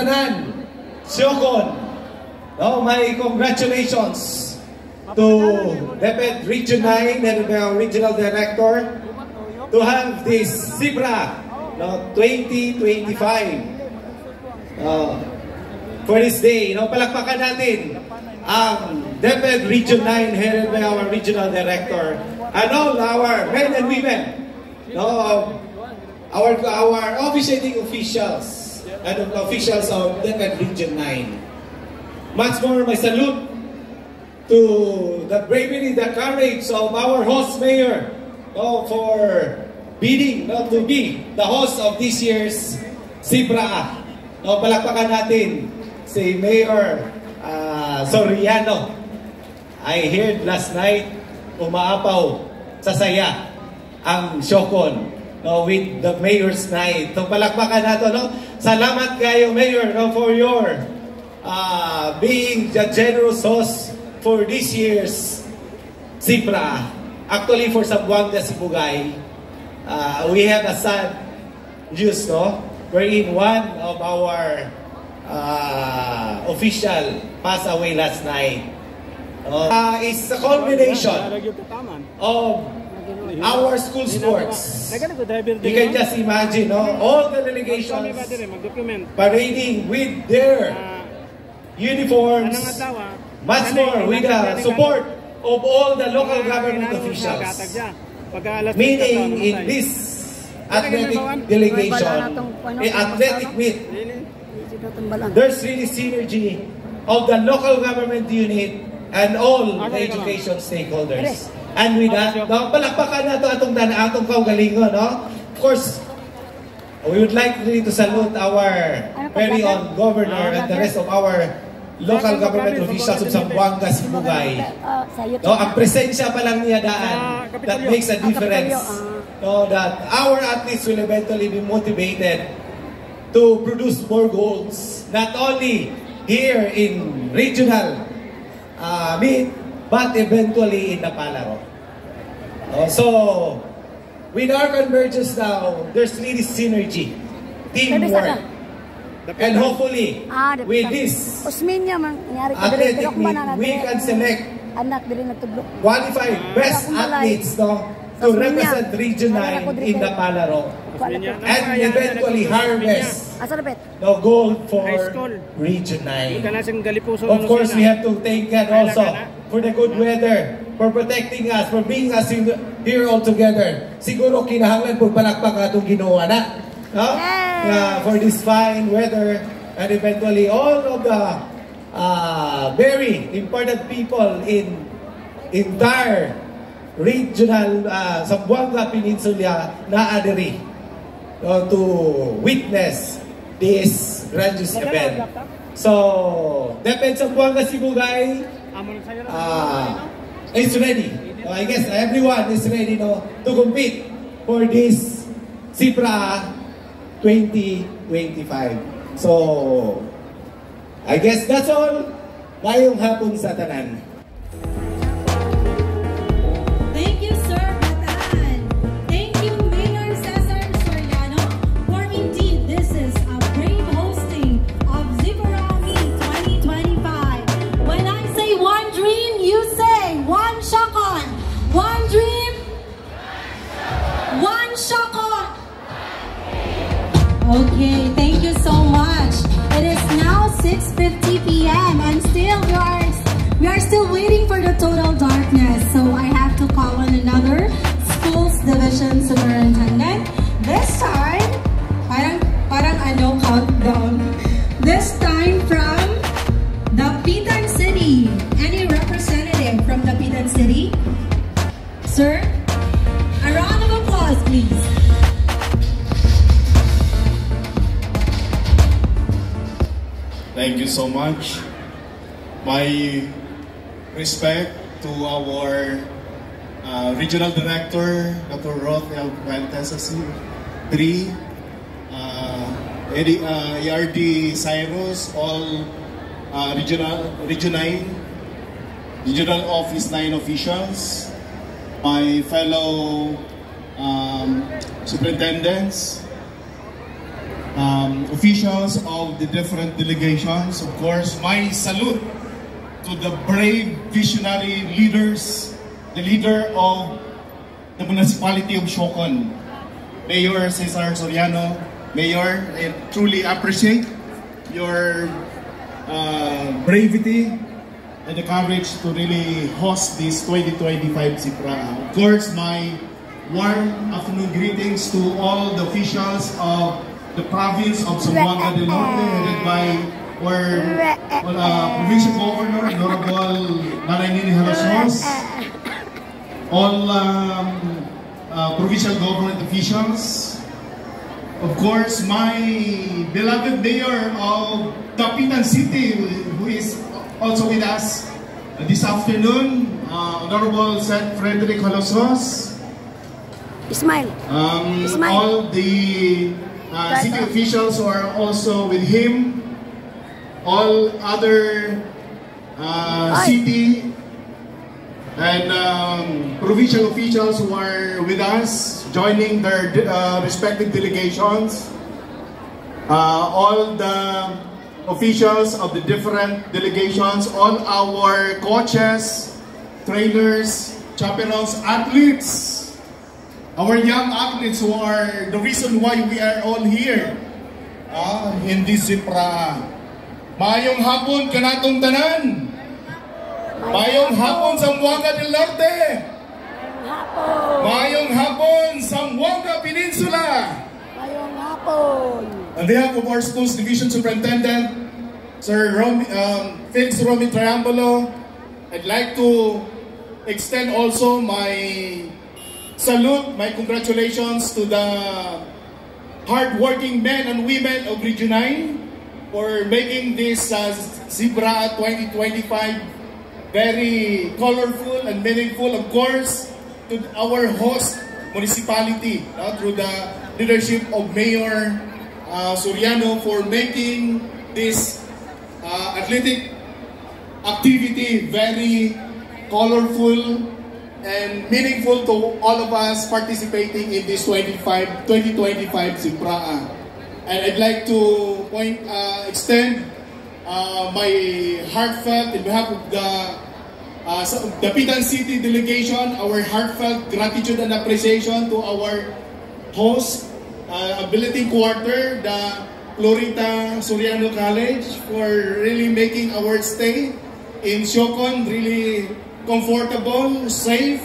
tanan, Siokon. No, my congratulations to DepEd Region 9 and the Regional Director to have this Zebra 2025 for this day. Palakpakan natin ang DepEd Region 9 headed by our Regional Director and all our men and women, our officiating officials and officials of DepEd Region 9. Much more, my salute to the bravery, the courage of our host mayor for bidding to be the host of this year's Zebra. Palakpakan natin si Mayor Soriano. I heard last night umaapaw sa saya ang Siokon with the Mayor's Night. Palakpakan nato. Salamat kayo, Mayor, for your being the generous host for this year's Zebra. Actually, for Zamboanga, Sibugay, we have a sad news, wherein one of our official passed away last night. It's a combination of our school sports. You can just imagine, all the delegations parading with their uniforms, much more with the support of all the local government officials. Meaning in this athletic delegation, athletic meet, there's really synergy of the local government unit and all the education stakeholders. And with that, palakpakan na ito atong kaugalingon, Of course, we would like really to salute our very own governor and the rest of our local government officials of Zamboanga, Sibugay. Ang presensya pa lang niya daan, that makes a difference. That our athletes will eventually be motivated to produce more goals, not only here in regional meet, but eventually in the Palaro. So, with our convergence now, there's really synergy, teamwork, and hopefully, with this athletic meet, we can select qualified best athletes to represent Region 9 in the Palaro and eventually harvest gold for Region 9. Of course, we have to thank God also for the good weather, for protecting us, for bringing us here all together. Siguro kinahanglan po palakpak atong ginawa na for this fine weather, and eventually all of the very important people in entire regional Zamboanga Peninsula na adere to witness this grandiose event. So, DepEd Zamboanga Sibugay is ready. I guess everyone is ready to compete for this Zebra 2025. So, I guess that's all. Mayong hapon sa tanan. Thank you, Sir Batan. Thank you, Mayor Cesar Soriano, for indeed this is a brave hosting of Zebra Meet 2025. When I say one dream, you say one Siokon. One dream, one Siokon. Okay, thank you so much. It is now 6:50 p.m. and still we are still waiting for the total darkness. So I have to call on another schools division superintendent. This time, parang countdown. This time from the Pitan City. Any representative from the Pitan City? Sir, a round of applause, please. Thank you so much. My respect to our Regional Director, Dr. Rothel Fuentes, ERD Cyrus, all Region 9, Regional Office 9 officials, my fellow superintendents, officials of the different delegations. Of course, my salute to the brave visionary leaders, the leader of the municipality of Siocon, Mayor Cesar Soriano. Mayor, I truly appreciate your bravery and the courage to really host this 2025 Sipra'a. Of course, my warm afternoon greetings to all the officials of the province of Zamboanga del Norte, headed by our provincial governor, Honorable Naraynini Halasos, all provincial government officials. Of course, my beloved mayor of Dapitan City, who is also with us this afternoon, Honorable St. Frederick Halasos. Smile. All the city officials who are also with him, all other city and provincial officials who are with us, joining their respective delegations, all the officials of the different delegations, all our coaches, trainers, chaperones, athletes, our young athletes who are the reason why we are all here in this Sipra'a. Mayong hapon kanatong tanan. Mayong hapon Zamboanga del Norte. Mayong hapon Zamboanga Peninsula. Mayong hapon. On behalf of our school's division superintendent, Sir Felix Romy Triambolo, I'd like to extend also my salute, my congratulations to the hard-working men and women of Region 9 for making this Sipra'a 2025 very colorful and meaningful. Of course, to our host municipality, through the leadership of Mayor Soriano, for making this athletic activity very colorful and meaningful to all of us participating in this 2025 Sipra'a. And I'd like to extend my heartfelt, in behalf of the Dapitan City delegation, our heartfelt gratitude and appreciation to our host, billeting quarter, the Florita Soriano College, for really making our stay in Siocon really comfortable, safe,